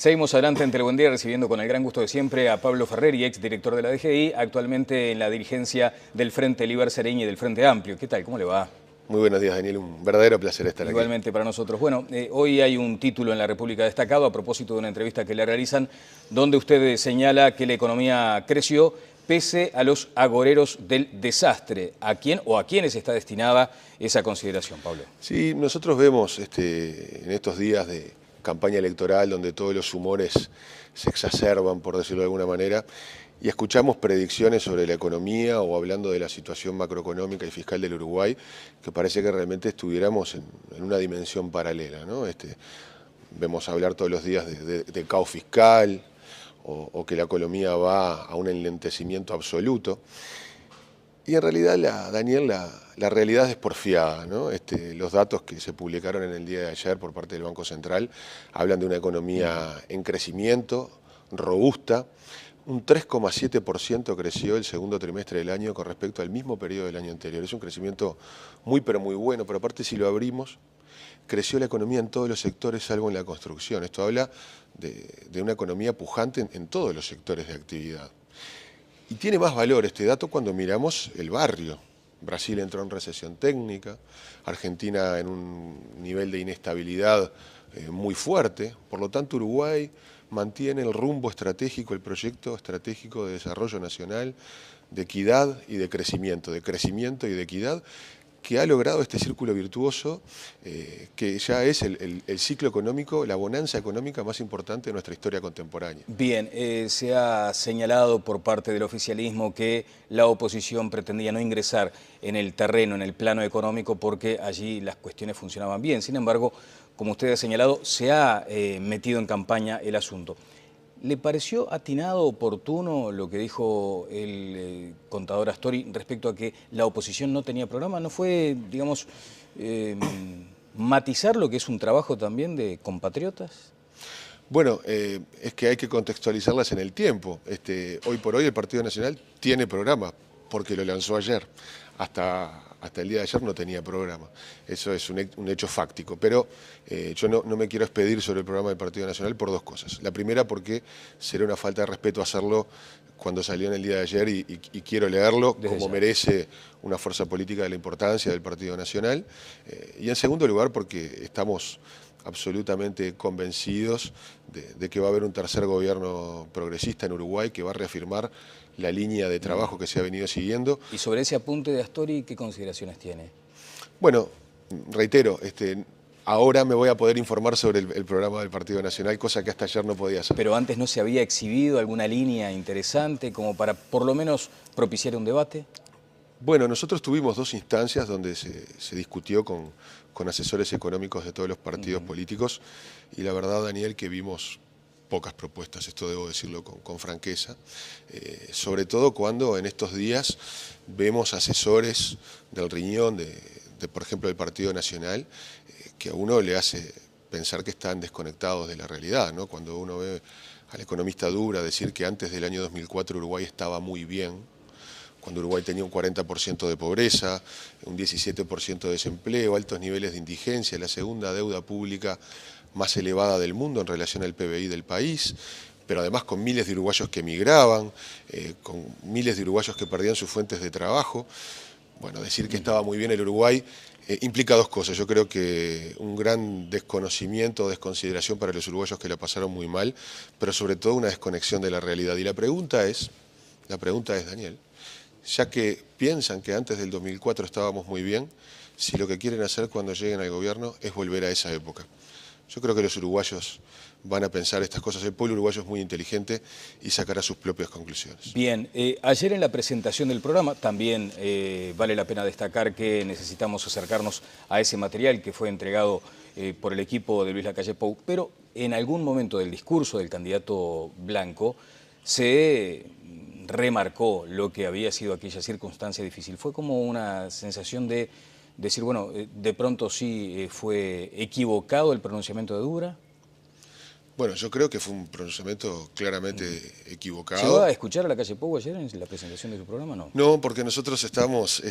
Seguimos adelante en Telebuen Día recibiendo con el gran gusto de siempre a Pablo Ferreri, ex director de la DGI, actualmente en la dirigencia del Frente Liber Sereñi y del Frente Amplio. ¿Qué tal? ¿Cómo le va? Muy buenos días, Daniel. Un verdadero placer estar aquí. Igualmente para nosotros. Bueno, hoy hay un título en La República destacado a propósito de una entrevista que le realizan donde usted señala que la economía creció pese a los agoreros del desastre. ¿A quién o a quiénes está destinada esa consideración, Pablo? Sí, nosotros vemos en estos días de campaña electoral donde todos los humores se exacerban, por decirlo de alguna manera, y escuchamos predicciones sobre la economía o hablando de la situación macroeconómica y fiscal del Uruguay, que parece que realmente estuviéramos en una dimensión paralela, ¿no? Vemos hablar todos los días de caos fiscal o que la economía va a un enlentecimiento absoluto. Y en realidad, Daniel, la realidad es porfiada, ¿no? Los datos que se publicaron en el día de ayer por parte del Banco Central hablan de una economía en crecimiento, robusta. Un 3,7% creció el segundo trimestre del año con respecto al mismo periodo del año anterior. Es un crecimiento muy pero muy bueno, pero aparte si lo abrimos, creció la economía en todos los sectores salvo en la construcción. Esto habla de una economía pujante en todos los sectores de actividad. Y tiene más valor este dato cuando miramos el barrio. Brasil entró en recesión técnica, Argentina en un nivel de inestabilidad muy fuerte, por lo tanto Uruguay mantiene el rumbo estratégico, el proyecto estratégico de desarrollo nacional, de equidad y de crecimiento y de equidad, que ha logrado este círculo virtuoso, que ya es el ciclo económico, la bonanza económica más importante de nuestra historia contemporánea. Bien, se ha señalado por parte del oficialismo que la oposición pretendía no ingresar en el terreno, en el plano económico, porque allí las cuestiones funcionaban bien. Sin embargo, como usted ha señalado, se ha metido en campaña el asunto. ¿Le pareció atinado, oportuno lo que dijo el contador Astori respecto a que la oposición no tenía programa? ¿No fue, digamos, matizar lo que es un trabajo también de compatriotas? Bueno, es que hay que contextualizarlas en el tiempo. Hoy por hoy el Partido Nacional tiene programa, porque lo lanzó ayer. Hasta el día de ayer no tenía programa. Eso es un hecho fáctico. Pero yo no me quiero expedir sobre el programa del Partido Nacional por dos cosas. La primera, porque sería una falta de respeto hacerlo cuando salió en el día de ayer y quiero leerlo como merece una fuerza política de la importancia del Partido Nacional. Y en segundo lugar, porque estamos absolutamente convencidos de que va a haber un tercer gobierno progresista en Uruguay que va a reafirmar la línea de trabajo que se ha venido siguiendo. ¿Y sobre ese apunte de Astori qué consideraciones tiene? Bueno, reitero, ahora me voy a poder informar sobre el programa del Partido Nacional, cosa que hasta ayer no podía hacer. ¿Pero antes no se había exhibido alguna línea interesante como para por lo menos propiciar un debate? Bueno, nosotros tuvimos dos instancias donde se discutió con asesores económicos de todos los partidos políticos y la verdad, Daniel, que vimos pocas propuestas, esto debo decirlo con franqueza, sobre todo cuando en estos días vemos asesores del riñón por ejemplo, del Partido Nacional, que a uno le hace pensar que están desconectados de la realidad, ¿no? Cuando uno ve al economista Dura decir que antes del año 2004 Uruguay estaba muy bien, cuando Uruguay tenía un 40% de pobreza, un 17% de desempleo, altos niveles de indigencia, la segunda deuda pública más elevada del mundo en relación al PBI del país, pero además con miles de uruguayos que emigraban, con miles de uruguayos que perdían sus fuentes de trabajo. Bueno, decir que estaba muy bien el Uruguay implica dos cosas. Yo creo que un gran desconocimiento o desconsideración para los uruguayos que la pasaron muy mal, pero sobre todo una desconexión de la realidad. Y la pregunta es, Daniel, ya que piensan que antes del 2004 estábamos muy bien, si lo que quieren hacer cuando lleguen al gobierno es volver a esa época. Yo creo que los uruguayos van a pensar estas cosas. El pueblo uruguayo es muy inteligente y sacará sus propias conclusiones. Bien, ayer en la presentación del programa también vale la pena destacar que necesitamos acercarnos a ese material que fue entregado por el equipo de Luis Lacalle Pou, pero en algún momento del discurso del candidato Blanco se remarcó lo que había sido aquella circunstancia difícil. Fue como una sensación de decir, bueno, de pronto sí fue equivocado el pronunciamiento de Dura. Bueno, yo creo que fue un pronunciamiento claramente equivocado. ¿Llegó a escuchar a la calle Pou ayer en la presentación de su programa? No. No, porque nosotros estamos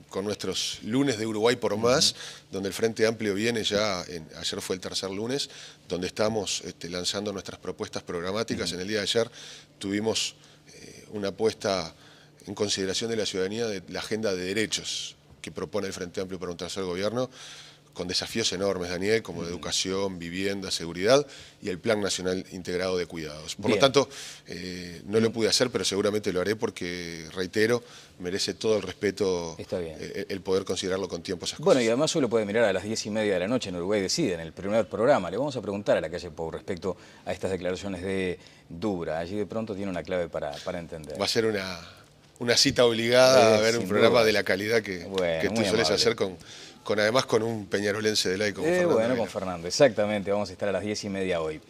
con nuestros lunes de Uruguay por más, donde el Frente Amplio viene ya, ayer fue el tercer lunes, donde estamos lanzando nuestras propuestas programáticas. En el día de ayer tuvimos una puesta en consideración de la ciudadanía de la agenda de derechos que propone el Frente Amplio para un tercer gobierno, con desafíos enormes, Daniel, como de educación, vivienda, seguridad y el Plan Nacional Integrado de Cuidados. Por lo tanto, no lo pude hacer, pero seguramente lo haré porque, reitero, merece todo el respeto el poder considerarlo con tiempo esas cosas. Bueno, y además hoy lo puede mirar a las 10:30 de la noche en Uruguay Decide, en el primer programa. Le vamos a preguntar a la calle Pou respecto a estas declaraciones de Dura. Allí de pronto tiene una clave para entender. Va a ser una cita obligada a ver un programa de la calidad que tú sueles hacer además con un peñarolense de ley como Fernando. Bueno, con Fernando, exactamente, vamos a estar a las 10:30 hoy.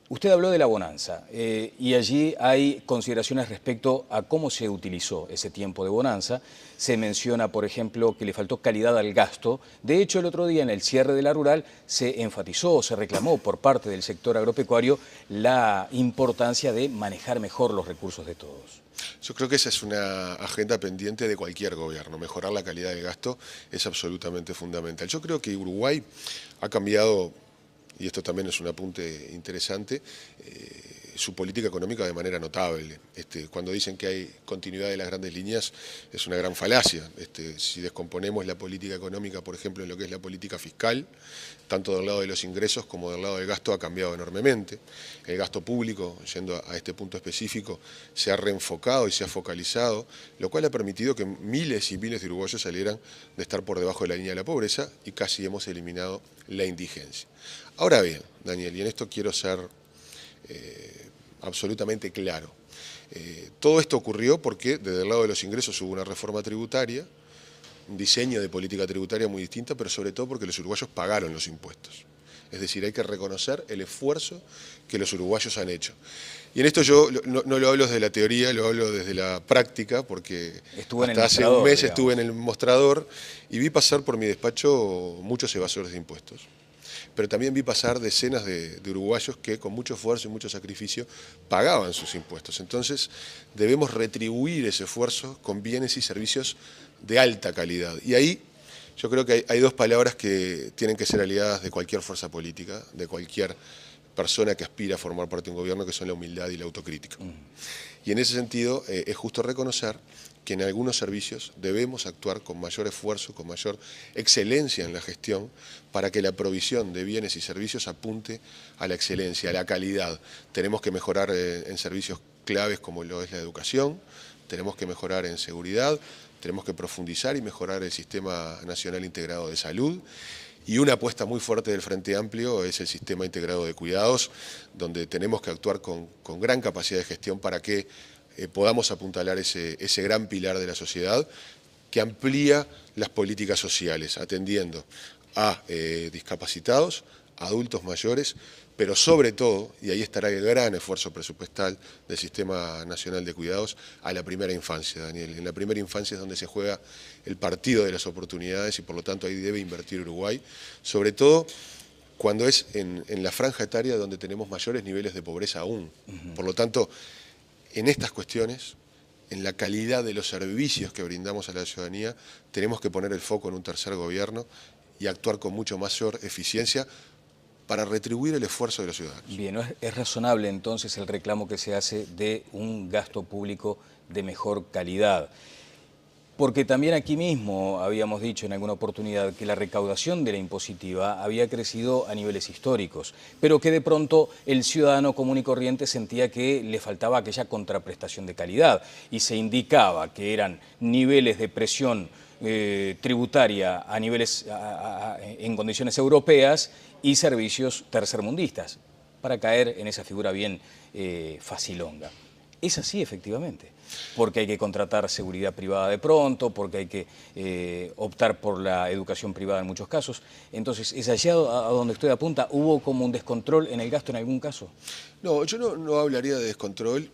Usted habló de la bonanza y allí hay consideraciones respecto a cómo se utilizó ese tiempo de bonanza. Se menciona, por ejemplo, que le faltó calidad al gasto. De hecho, el otro día en el cierre de la rural se enfatizó, se reclamó por parte del sector agropecuario la importancia de manejar mejor los recursos de todos. Yo creo que esa es una agenda pendiente de cualquier gobierno. Mejorar la calidad del gasto es absolutamente fundamental. Yo creo que Uruguay ha cambiado, y esto también es un apunte interesante, su política económica de manera notable. Cuando dicen que hay continuidad de las grandes líneas, es una gran falacia. Si descomponemos la política económica, por ejemplo, en lo que es la política fiscal, tanto del lado de los ingresos como del lado del gasto ha cambiado enormemente. El gasto público, yendo a este punto específico, se ha reenfocado y se ha focalizado, lo cual ha permitido que miles y miles de uruguayos salieran de estar por debajo de la línea de la pobreza y casi hemos eliminado la indigencia. Ahora bien, Daniel, y en esto quiero ser absolutamente claro. Todo esto ocurrió porque desde el lado de los ingresos hubo una reforma tributaria, un diseño de política tributaria muy distinta, pero sobre todo porque los uruguayos pagaron los impuestos. Es decir, hay que reconocer el esfuerzo que los uruguayos han hecho. Y en esto yo no lo hablo desde la teoría, lo hablo desde la práctica, porque hasta hace un mes estuve en el mostrador y vi pasar por mi despacho muchos evasores de impuestos. Pero también vi pasar decenas de uruguayos que con mucho esfuerzo y mucho sacrificio pagaban sus impuestos. Entonces debemos retribuir ese esfuerzo con bienes y servicios de alta calidad. Y ahí yo creo que hay dos palabras que tienen que ser aliadas de cualquier fuerza política, de cualquier persona que aspira a formar parte de un gobierno, que son la humildad y la autocrítica. Y en ese sentido es justo reconocer que en algunos servicios debemos actuar con mayor esfuerzo, con mayor excelencia en la gestión, para que la provisión de bienes y servicios apunte a la excelencia, a la calidad. Tenemos que mejorar en servicios claves como lo es la educación, tenemos que mejorar en seguridad, tenemos que profundizar y mejorar el Sistema Nacional Integrado de Salud. Y una apuesta muy fuerte del Frente Amplio es el Sistema Integrado de Cuidados, donde tenemos que actuar con gran capacidad de gestión para que podamos apuntalar ese gran pilar de la sociedad que amplía las políticas sociales, atendiendo a discapacitados, a adultos mayores, pero sobre todo, y ahí estará el gran esfuerzo presupuestal del Sistema Nacional de Cuidados, a la primera infancia, Daniel. En la primera infancia es donde se juega el partido de las oportunidades y por lo tanto ahí debe invertir Uruguay, sobre todo cuando es en la franja etaria donde tenemos mayores niveles de pobreza aún. Por lo tanto, en estas cuestiones, en la calidad de los servicios que brindamos a la ciudadanía, tenemos que poner el foco en un tercer gobierno y actuar con mucho mayor eficiencia para retribuir el esfuerzo de los ciudadanos. Bien, ¿es razonable entonces el reclamo que se hace de un gasto público de mejor calidad? Porque también aquí mismo habíamos dicho en alguna oportunidad que la recaudación de la impositiva había crecido a niveles históricos, pero que de pronto el ciudadano común y corriente sentía que le faltaba aquella contraprestación de calidad y se indicaba que eran niveles de presión tributaria a niveles en condiciones europeas y servicios tercermundistas, para caer en esa figura bien facilonga. Es así, efectivamente, porque hay que contratar seguridad privada de pronto, porque hay que optar por la educación privada en muchos casos. Entonces, ¿es allá a donde usted apunta? ¿Hubo como un descontrol en el gasto en algún caso? No, yo no hablaría de descontrol.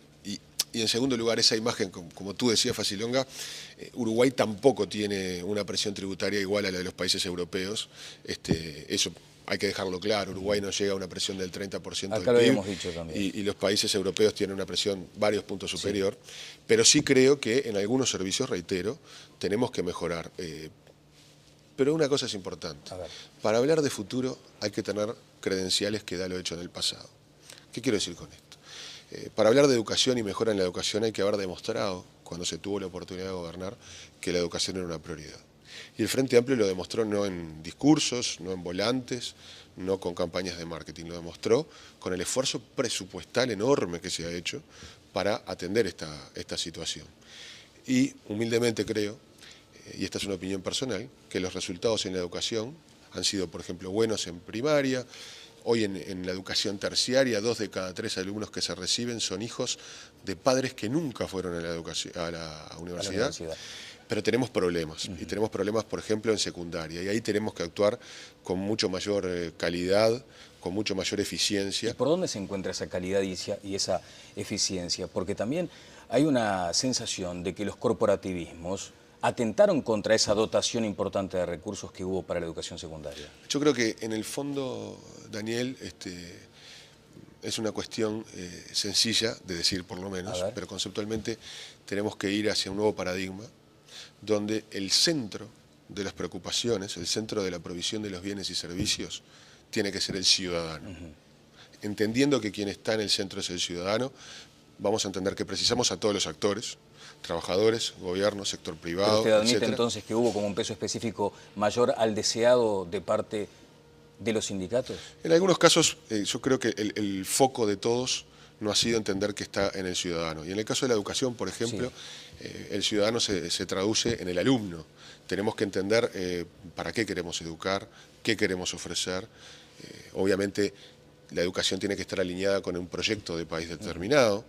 Y en segundo lugar, esa imagen, como tú decías, facilonga, Uruguay tampoco tiene una presión tributaria igual a la de los países europeos. Eso hay que dejarlo claro, Uruguay no llega a una presión del 30% Acá del lo PIB, habíamos dicho también. y los países europeos tienen una presión varios puntos superior, pero sí creo que en algunos servicios, reitero, tenemos que mejorar. Pero una cosa es importante, para hablar de futuro hay que tener credenciales que da lo hecho en el pasado. ¿Qué quiero decir con esto? Para hablar de educación y mejora en la educación hay que haber demostrado, cuando se tuvo la oportunidad de gobernar, que la educación era una prioridad. Y el Frente Amplio lo demostró no en discursos, no en volantes, no con campañas de marketing, lo demostró con el esfuerzo presupuestal enorme que se ha hecho para atender esta situación. Y humildemente creo, y esta es una opinión personal, que los resultados en la educación han sido, por ejemplo, buenos en primaria. Hoy en la educación terciaria, 2 de cada 3 alumnos que se reciben son hijos de padres que nunca fueron a la universidad. Pero tenemos problemas, y tenemos problemas, por ejemplo, en secundaria, y ahí tenemos que actuar con mucho mayor calidad, con mucho mayor eficiencia. ¿Y por dónde se encuentra esa calidad y esa eficiencia? Porque también hay una sensación de que los corporativismos atentaron contra esa dotación importante de recursos que hubo para la educación secundaria. Yo creo que en el fondo, Daniel, es una cuestión sencilla de decir por lo menos, pero conceptualmente tenemos que ir hacia un nuevo paradigma donde el centro de las preocupaciones, el centro de la provisión de los bienes y servicios, tiene que ser el ciudadano. Entendiendo que quien está en el centro es el ciudadano, vamos a entender que precisamos a todos los actores, trabajadores, gobierno, sector privado, ¿Pero usted admite etcétera. entonces que hubo como un peso específico mayor al deseado de parte de los sindicatos? En algunos casos yo creo que el foco de todos no ha sido entender que está en el ciudadano. Y en el caso de la educación, por ejemplo, el ciudadano se traduce en el alumno. Tenemos que entender para qué queremos educar, qué queremos ofrecer. Obviamente la educación tiene que estar alineada con un proyecto de país determinado.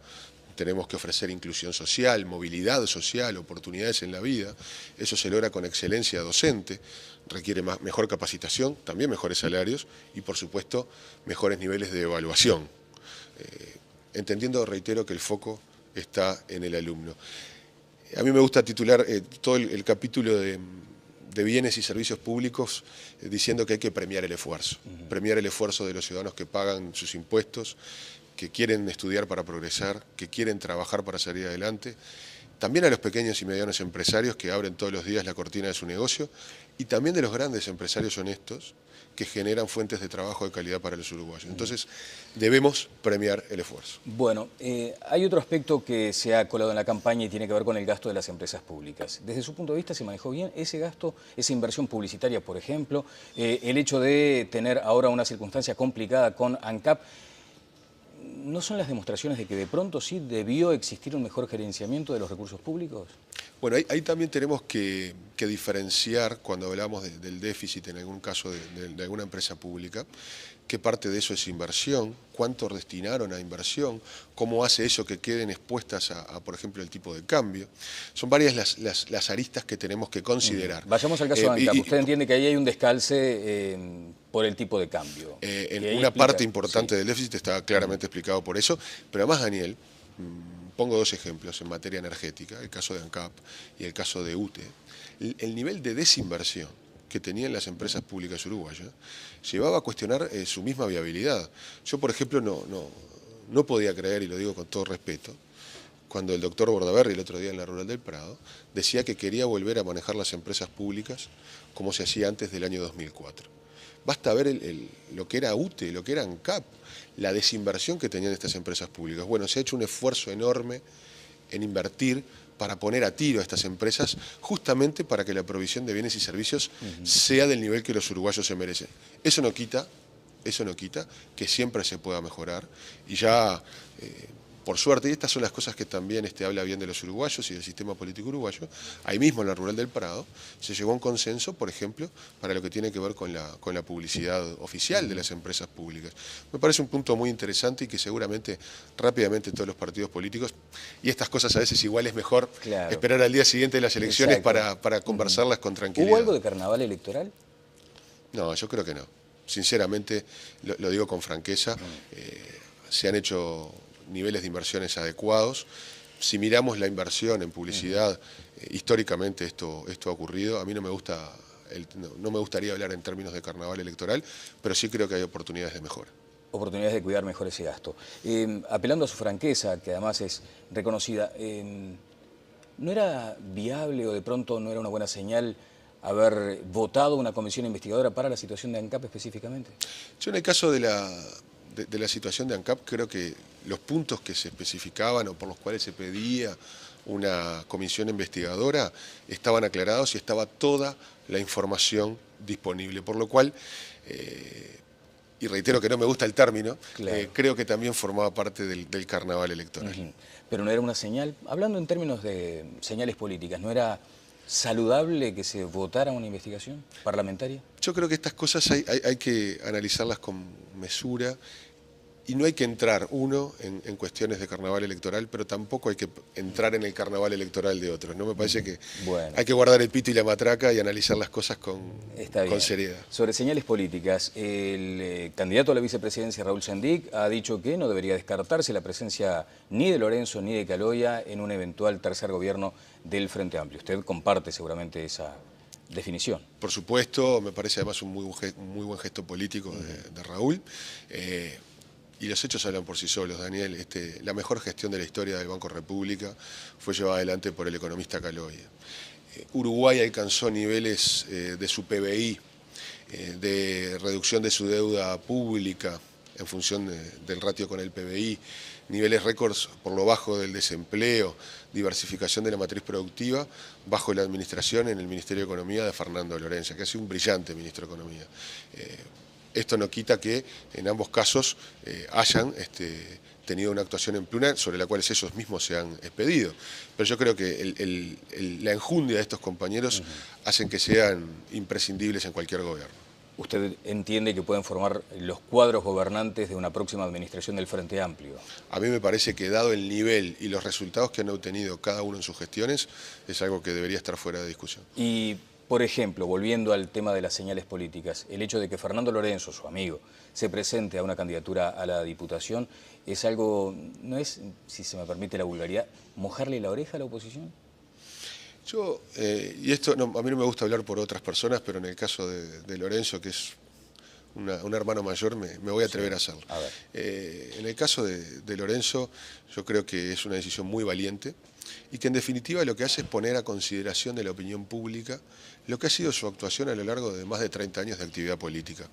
Tenemos que ofrecer inclusión social, movilidad social, oportunidades en la vida. Eso se logra con excelencia docente, requiere mejor capacitación, también mejores salarios y, por supuesto, mejores niveles de evaluación. Entendiendo, reitero, que el foco está en el alumno. A mí me gusta titular todo el capítulo de bienes y servicios públicos diciendo que hay que premiar el esfuerzo. Premiar el esfuerzo de los ciudadanos que pagan sus impuestos, que quieren estudiar para progresar, que quieren trabajar para salir adelante. También a los pequeños y medianos empresarios que abren todos los días la cortina de su negocio y también de los grandes empresarios honestos que generan fuentes de trabajo de calidad para los uruguayos. Entonces, debemos premiar el esfuerzo. Bueno, hay otro aspecto que se ha colado en la campaña y tiene que ver con el gasto de las empresas públicas. Desde su punto de vista, ¿se manejó bien ese gasto, esa inversión publicitaria, por ejemplo? El hecho de tener ahora una circunstancia complicada con ANCAP, ¿no son las demostraciones de que de pronto sí debió existir un mejor gerenciamiento de los recursos públicos? Bueno, ahí también tenemos que diferenciar, cuando hablamos del déficit en algún caso de alguna empresa pública, qué parte de eso es inversión, cuánto destinaron a inversión, cómo hace eso que queden expuestas por ejemplo, el tipo de cambio. Son varias las aristas que tenemos que considerar. Vayamos al caso de ANCAP. Usted entiende que ahí hay un descalce por el tipo de cambio. Una parte importante del déficit está claramente explicado por eso, pero además, Daniel, pongo 2 ejemplos en materia energética, el caso de ANCAP y el caso de UTE. El nivel de desinversión que tenían las empresas públicas uruguayas llevaba a cuestionar su misma viabilidad. Yo, por ejemplo, no podía creer, y lo digo con todo respeto, cuando el doctor Bordaberry el otro día en la Rural del Prado decía que quería volver a manejar las empresas públicas como se hacía antes del año 2004. Basta ver lo que era UTE, lo que era ANCAP, la desinversión que tenían estas empresas públicas. Bueno, se ha hecho un esfuerzo enorme en invertir para poner a tiro a estas empresas, justamente para que la provisión de bienes y servicios sea del nivel que los uruguayos se merecen. Eso no quita que siempre se pueda mejorar y ya, por suerte, y estas son las cosas que también habla bien de los uruguayos y del sistema político uruguayo, ahí mismo en la Rural del Prado se llegó a un consenso, por ejemplo, para lo que tiene que ver con la publicidad oficial de las empresas públicas. Me parece un punto muy interesante y que seguramente rápidamente todos los partidos políticos, y estas cosas a veces igual es mejor esperar al día siguiente de las elecciones para conversarlas con tranquilidad. ¿Hubo algo de carnaval electoral? No, yo creo que no. Sinceramente, lo digo con franqueza, se han hecho niveles de inversiones adecuados. Si miramos la inversión en publicidad, históricamente esto ha ocurrido. A mí no me gusta no me gustaría hablar en términos de carnaval electoral, pero sí creo que hay oportunidades de mejora. Oportunidades de cuidar mejor ese gasto. Apelando a su franqueza, que además es reconocida, ¿no era viable o de pronto no era una buena señal haber votado una comisión investigadora para la situación de ANCAP específicamente? Yo en el caso de la situación de ANCAP creo que los puntos que se especificaban o por los cuales se pedía una comisión investigadora estaban aclarados y estaba toda la información disponible, por lo cual, y reitero que no me gusta el término, claro, creo que también formaba parte del carnaval electoral. Pero no era una señal, hablando en términos de señales políticas, ¿no era saludable que se votara una investigación parlamentaria? Yo creo que estas cosas hay que analizarlas con mesura y no hay que entrar, en cuestiones de carnaval electoral, pero tampoco hay que entrar en el carnaval electoral de otros. ¿No? Me parece que hay que guardar el pito y la matraca y analizar las cosas con seriedad. Sobre señales políticas, el candidato a la vicepresidencia, Raúl Sendic, ha dicho que no debería descartarse la presencia ni de Lorenzo ni de Caloia en un eventual tercer gobierno del Frente Amplio. Usted comparte seguramente esa definición. Por supuesto, me parece además un muy buen gesto político de Raúl. Y los hechos hablan por sí solos, Daniel. La mejor gestión de la historia del Banco República fue llevada adelante por el economista Caloia. Uruguay alcanzó niveles de su PBI, de reducción de su deuda pública en función del ratio con el PBI, niveles récords por lo bajo del desempleo, diversificación de la matriz productiva, bajo la administración en el Ministerio de Economía de Fernando Lorenzo, que ha sido un brillante ministro de Economía. Esto no quita que en ambos casos hayan tenido una actuación en pluna sobre la cual ellos mismos se han expedido. Pero yo creo que la enjundia de estos compañeros hacen que sean imprescindibles en cualquier gobierno. ¿Usted entiende que pueden formar los cuadros gobernantes de una próxima administración del Frente Amplio? A mí me parece que dado el nivel y los resultados que han obtenido cada uno en sus gestiones, es algo que debería estar fuera de discusión. Y, por ejemplo, volviendo al tema de las señales políticas, el hecho de que Fernando Lorenzo, su amigo, se presente a una candidatura a la Diputación, es algo, no es, si se me permite la vulgaridad, mojarle la oreja a la oposición. Y esto a mí no me gusta hablar por otras personas, pero en el caso de Lorenzo, que es un hermano mayor, me voy a atrever a hacerlo. A ver. En el caso de Lorenzo, yo creo que es una decisión muy valiente y que en definitiva lo que hace es poner a consideración de la opinión pública lo que ha sido su actuación a lo largo de más de 30 años de actividad política.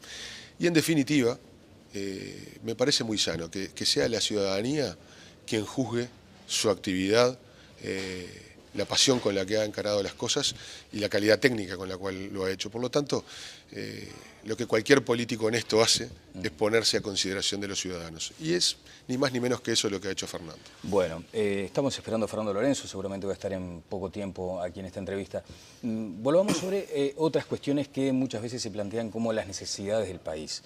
Y en definitiva, me parece muy sano que sea la ciudadanía quien juzgue su actividad, la pasión con la que ha encarado las cosas y la calidad técnica con la cual lo ha hecho. Por lo tanto, lo que cualquier político honesto hace es ponerse a consideración de los ciudadanos. Y es ni más ni menos que eso lo que ha hecho Fernando. Bueno, estamos esperando a Fernando Lorenzo, seguramente va a estar en poco tiempo aquí en esta entrevista. Volvamos sobre otras cuestiones que muchas veces se plantean como las necesidades del país.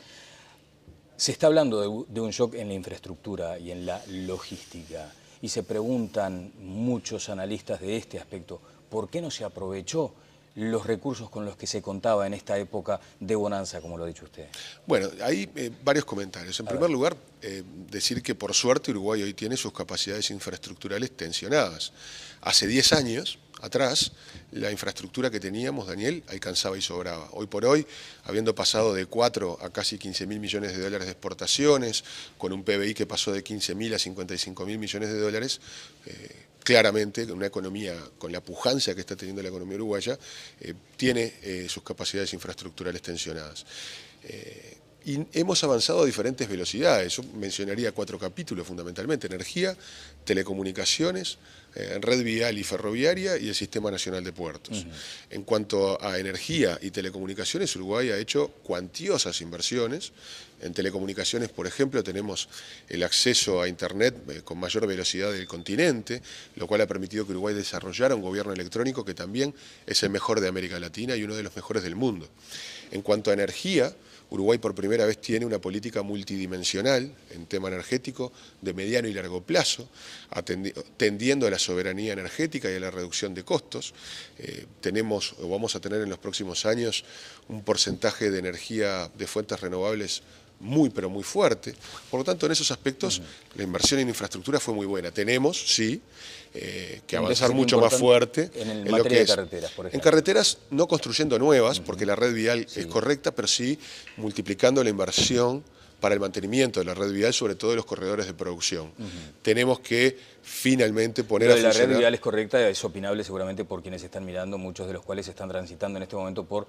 Se está hablando de un shock en la infraestructura y en la logística. Y se preguntan muchos analistas de este aspecto, ¿por qué no se aprovechó los recursos con los que se contaba en esta época de bonanza, como lo ha dicho usted? Bueno, hay varios comentarios. En primer lugar, decir que por suerte Uruguay hoy tiene sus capacidades infraestructurales tensionadas. Hace 10 años atrás, la infraestructura que teníamos, Daniel, alcanzaba y sobraba. Hoy por hoy, habiendo pasado de 4 a casi 15.000 millones de dólares de exportaciones, con un PBI que pasó de 15.000 a 55.000 millones de dólares, claramente una economía con la pujanza que está teniendo la economía uruguaya, tiene sus capacidades infraestructurales tensionadas. Y hemos avanzado a diferentes velocidades. Yo mencionaría 4 capítulos fundamentalmente: energía, telecomunicaciones, red vial y ferroviaria y el Sistema Nacional de Puertos. En cuanto a energía y telecomunicaciones, Uruguay ha hecho cuantiosas inversiones. En telecomunicaciones, por ejemplo, tenemos el acceso a Internet con mayor velocidad del continente, lo cual ha permitido que Uruguay desarrollara un gobierno electrónico que también es el mejor de América Latina y uno de los mejores del mundo. En cuanto a energía, Uruguay por primera vez tiene una política multidimensional en tema energético de mediano y largo plazo, tendiendo a la soberanía energética y a la reducción de costos. Tenemos o vamos a tener en los próximos años un porcentaje de energía de fuentes renovables muy pero muy fuerte. Por lo tanto, en esos aspectos la inversión en infraestructura fue muy buena. Tenemos, sí, que avanzar mucho más fuerte en en lo que materia de es. carreteras, por En ejemplo. carreteras, no construyendo nuevas, porque la red vial es correcta, pero sí multiplicando la inversión para el mantenimiento de la red vial, sobre todo de los corredores de producción. Tenemos que finalmente poner Lo a de la red funcionar. vial es correcta, es opinable seguramente por quienes están mirando, muchos de los cuales están transitando en este momento por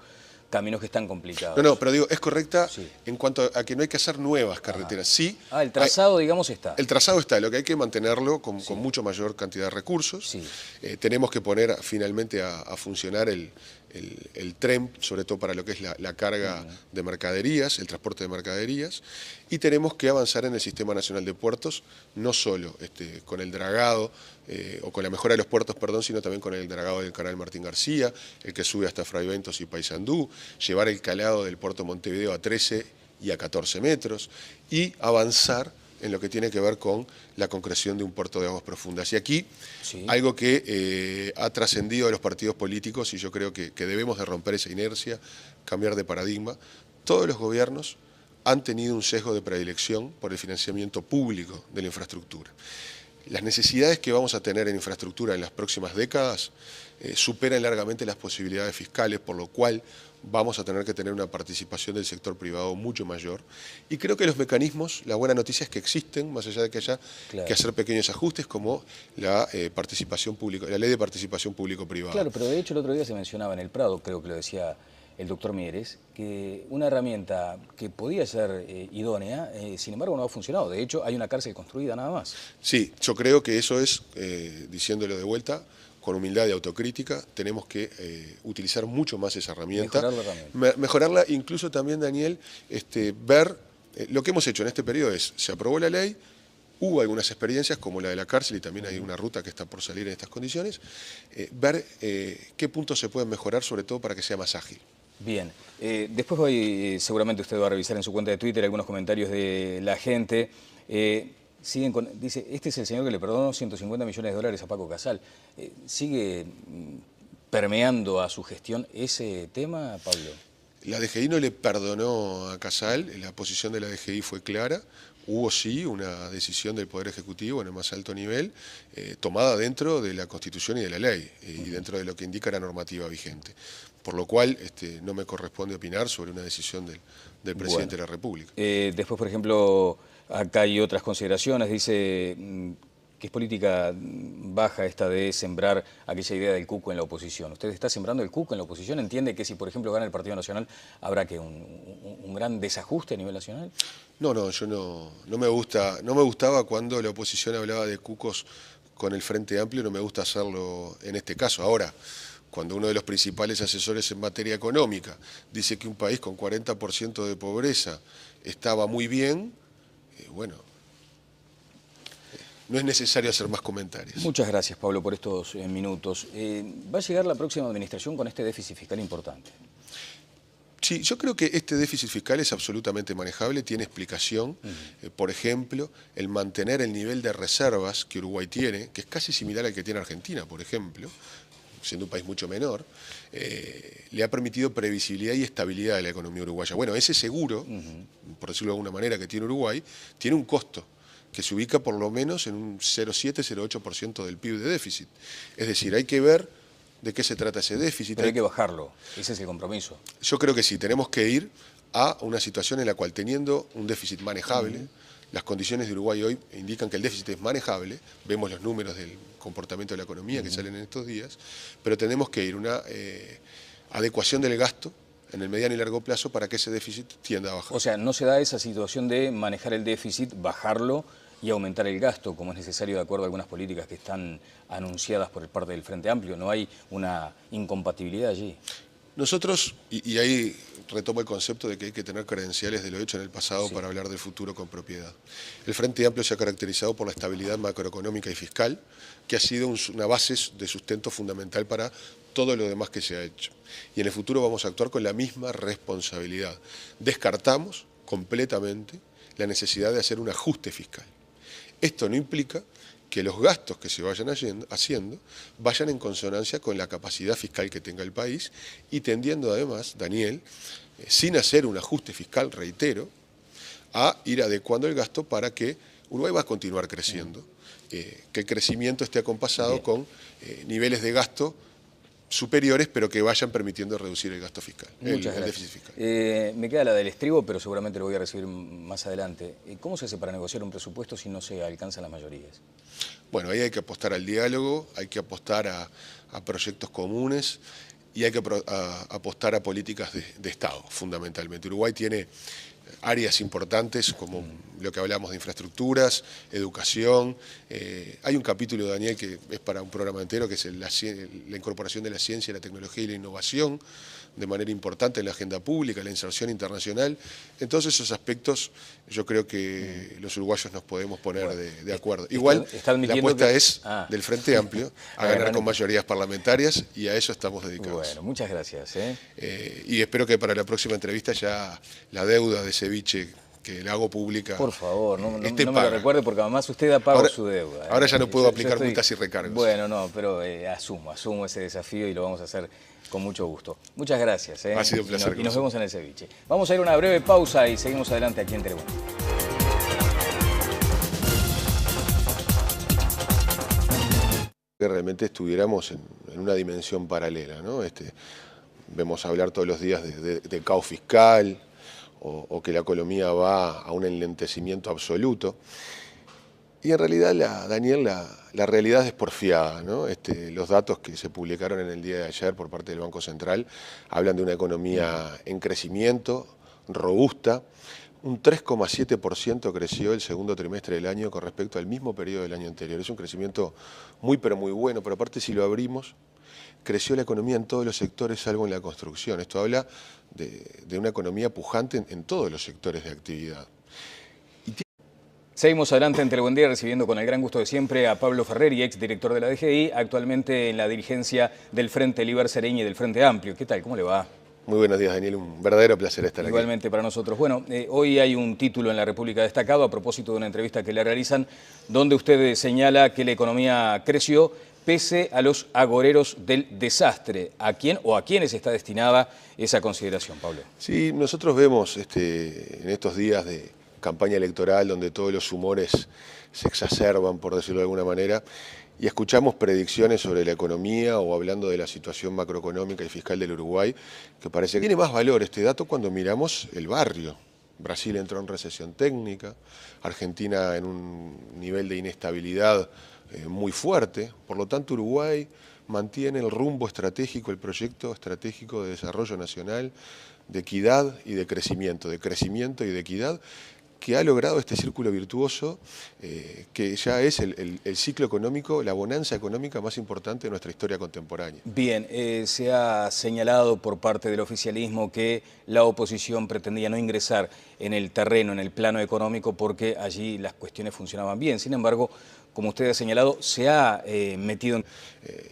caminos que están complicados. No, pero digo, es correcta Sí. en cuanto a que no hay que hacer nuevas carreteras. Sí, El trazado, digamos, está. el trazado está, lo que hay que mantenerlo con mucho mayor cantidad de recursos. Sí. Tenemos que poner finalmente a funcionar el tren, sobre todo para lo que es la carga de mercaderías, el transporte de mercaderías, y tenemos que avanzar en el Sistema Nacional de Puertos, no solo con el dragado, o con la mejora de los puertos, perdón, sino también con el dragado del canal Martín García, el que sube hasta Fray Bentos y Paysandú, llevar el calado del puerto Montevideo a 13 y a 14 metros, y avanzar en lo que tiene que ver con la concreción de un puerto de aguas profundas. Y aquí, algo que ha trascendido a los partidos políticos, y yo creo que debemos de romper esa inercia, cambiar de paradigma. Todos los gobiernos han tenido un sesgo de predilección por el financiamiento público de la infraestructura. Las necesidades que vamos a tener en infraestructura en las próximas décadas superan largamente las posibilidades fiscales, por lo cual vamos a tener que tener una participación del sector privado mucho mayor. Y creo que los mecanismos, la buena noticia es que existen, más allá de que haya que hacer pequeños ajustes, como la participación pública, la ley de participación público-privada. Claro, pero de hecho el otro día se mencionaba en el Prado, creo que lo decía el doctor Mieres, que una herramienta que podía ser idónea, sin embargo no ha funcionado. De hecho, hay una cárcel construida nada más. Sí, yo creo que eso es, diciéndolo de vuelta, con humildad y autocrítica, tenemos que utilizar mucho más esa herramienta. Mejorar la herramienta. Mejorarla, incluso también, Daniel, ver, lo que hemos hecho en este periodo es, se aprobó la ley, hubo algunas experiencias como la de la cárcel y también hay una ruta que está por salir en estas condiciones, ver qué puntos se pueden mejorar, sobre todo para que sea más ágil. Bien, después hoy seguramente usted va a revisar en su cuenta de Twitter algunos comentarios de la gente. Siguen dice, este es el señor que le perdonó 150 millones de dólares a Paco Casal. ¿Sigue permeando a su gestión ese tema, Pablo? La DGI no le perdonó a Casal, la posición de la DGI fue clara. Hubo sí una decisión del Poder Ejecutivo en el más alto nivel, tomada dentro de la Constitución y de la ley, y dentro de lo que indica la normativa vigente. Por lo cual no me corresponde opinar sobre una decisión del presidente de la República. Después, por ejemplo, acá hay otras consideraciones. Dice que es política baja esta de sembrar aquella idea del cuco en la oposición. ¿Usted está sembrando el cuco en la oposición? ¿Entiende que si, por ejemplo, gana el Partido Nacional, habrá que un gran desajuste a nivel nacional? No, yo no me gustaba cuando la oposición hablaba de cucos con el Frente Amplio, no me gusta hacerlo en este caso. Ahora, cuando uno de los principales asesores en materia económica dice que un país con 40% de pobreza estaba muy bien, bueno, no es necesario hacer más comentarios. Muchas gracias, Pablo, por estos minutos. ¿Va a llegar la próxima administración con este déficit fiscal importante? Sí, yo creo que este déficit fiscal es absolutamente manejable, tiene explicación. Por ejemplo, el mantener el nivel de reservas que Uruguay tiene, que es casi similar al que tiene Argentina, por ejemplo, siendo un país mucho menor, le ha permitido previsibilidad y estabilidad de la economía uruguaya. Bueno, ese seguro, por decirlo de alguna manera, que tiene Uruguay, tiene un costo que se ubica por lo menos en un 0,7-0,8% del PIB de déficit. Es decir, hay que ver de qué se trata ese déficit. Pero hay que bajarlo, ese es el compromiso. Yo creo que sí, tenemos que ir a una situación en la cual, teniendo un déficit manejable, las condiciones de Uruguay hoy indican que el déficit es manejable, vemos los números del comportamiento de la economía que salen en estos días, pero tenemos que ir a una adecuación del gasto en el mediano y largo plazo para que ese déficit tienda a bajar. O sea, no se da esa situación de manejar el déficit, bajarlo y aumentar el gasto, como es necesario de acuerdo a algunas políticas que están anunciadas por parte del Frente Amplio. ¿No hay una incompatibilidad allí? Nosotros, y ahí retomo el concepto de que hay que tener credenciales de lo hecho en el pasado para hablar del futuro con propiedad. El Frente Amplio se ha caracterizado por la estabilidad macroeconómica y fiscal, que ha sido una base de sustento fundamental para todo lo demás que se ha hecho. Y en el futuro vamos a actuar con la misma responsabilidad. Descartamos completamente la necesidad de hacer un ajuste fiscal. Esto no implica que los gastos que se vayan haciendo vayan en consonancia con la capacidad fiscal que tenga el país y tendiendo además, Daniel, sin hacer un ajuste fiscal, reitero, a ir adecuando el gasto para que Uruguay va a continuar creciendo, que el crecimiento esté acompasado con niveles de gasto superiores, pero que vayan permitiendo reducir el gasto fiscal, el déficit fiscal. Me queda la del estribo, pero seguramente lo voy a recibir más adelante. ¿Cómo se hace para negociar un presupuesto si no se alcanzan las mayorías? Bueno, ahí hay que apostar al diálogo, hay que apostar a proyectos comunes y hay que apostar a políticas de Estado, fundamentalmente. Uruguay tiene áreas importantes como lo que hablamos de infraestructuras, educación. Hay un capítulo, Daniel, que es para un programa entero, que es la incorporación de la ciencia, la tecnología y la innovación de manera importante en la agenda pública, la inserción internacional. En todos esos aspectos yo creo que los uruguayos nos podemos poner de acuerdo. Igual la apuesta es del Frente Amplio a ganar con mayorías parlamentarias y a eso estamos dedicados. Bueno, muchas gracias. Y espero que para la próxima entrevista ya la deuda de ceviche que le hago pública. Por favor, no me lo recuerde porque además usted ha pagado su deuda. Ahora ya no puedo aplicar multas y recargos. Bueno, no, pero asumo ese desafío y lo vamos a hacer con mucho gusto. Muchas gracias. Ha sido un placer. Y nos vemos en el ceviche. Vamos a ir a una breve pausa y seguimos adelante aquí en Telemundo. Que realmente estuviéramos en una dimensión paralela, ¿no? Vemos hablar todos los días de caos fiscal o que la economía va a un enlentecimiento absoluto. Y en realidad, Daniel, la realidad es porfiada, ¿no? Los datos que se publicaron en el día de ayer por parte del Banco Central hablan de una economía en crecimiento, robusta. Un 3,7% creció el segundo trimestre del año con respecto al mismo periodo del año anterior. Es un crecimiento muy pero muy bueno, pero aparte si lo abrimos, creció la economía en todos los sectores salvo en la construcción. Esto habla de una economía pujante en todos los sectores de actividad. Seguimos adelante en Telemundo recibiendo con el gran gusto de siempre a Pablo Ferreri, exdirector de la DGI, actualmente en la dirigencia del Frente Liber Sereñi y del Frente Amplio. ¿Qué tal? ¿Cómo le va? Muy buenos días, Daniel. Un verdadero placer estar aquí. Igualmente para nosotros. Bueno, hoy hay un título en La República destacado a propósito de una entrevista que le realizan, donde usted señala que la economía creció pese a los agoreros del desastre. ¿A quién o a quiénes está destinada esa consideración, Pablo? Sí, nosotros vemos en estos días de campaña electoral donde todos los humores se exacerban, por decirlo de alguna manera, y escuchamos predicciones sobre la economía o hablando de la situación macroeconómica y fiscal del Uruguay, que parece que tiene más valor este dato cuando miramos el barrio. Brasil entró en recesión técnica, Argentina en un nivel de inestabilidad muy fuerte, por lo tanto Uruguay mantiene el rumbo estratégico, el proyecto estratégico de desarrollo nacional, de equidad y de crecimiento y de equidad, que ha logrado este círculo virtuoso, que ya es el ciclo económico, la bonanza económica más importante de nuestra historia contemporánea. Bien, se ha señalado por parte del oficialismo que la oposición pretendía no ingresar en el terreno, en el plano económico, porque allí las cuestiones funcionaban bien. Sin embargo, como usted ha señalado, se ha metido en...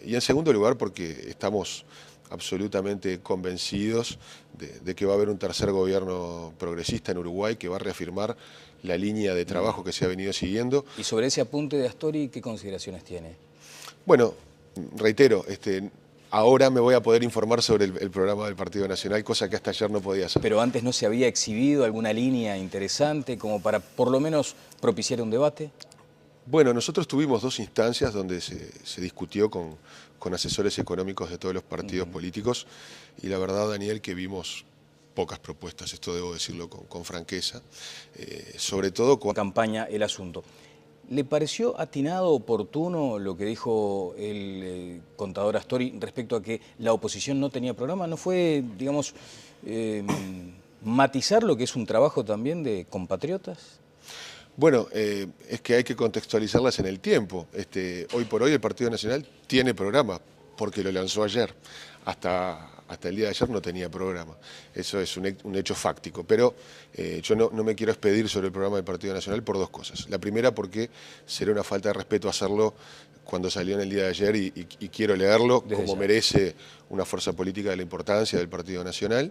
Y en segundo lugar, porque estamos absolutamente convencidos de que va a haber un tercer gobierno progresista en Uruguay que va a reafirmar la línea de trabajo que se ha venido siguiendo. ¿Y sobre ese apunte de Astori qué consideraciones tiene? Bueno, reitero, ahora me voy a poder informar sobre el programa del Partido Nacional, cosa que hasta ayer no podía hacer. ¿Pero antes no se había exhibido alguna línea interesante como para por lo menos propiciar un debate? Bueno, nosotros tuvimos dos instancias donde se discutió con asesores económicos de todos los partidos políticos y la verdad, Daniel, que vimos pocas propuestas, esto debo decirlo con franqueza, sobre todo con... Campaña el asunto. ¿Le pareció atinado, oportuno lo que dijo el contador Astori respecto a que la oposición no tenía programa? ¿No fue, digamos, matizar lo que es un trabajo también de compatriotas? Bueno, es que hay que contextualizarlas en el tiempo. Hoy por hoy el Partido Nacional tiene programa, porque lo lanzó ayer. Hasta el día de ayer no tenía programa. Eso es un hecho fáctico. Pero yo no me quiero expedir sobre el programa del Partido Nacional por dos cosas. La primera, porque sería una falta de respeto hacerlo cuando salió en el día de ayer y quiero leerlo como merece una fuerza política de la importancia del Partido Nacional.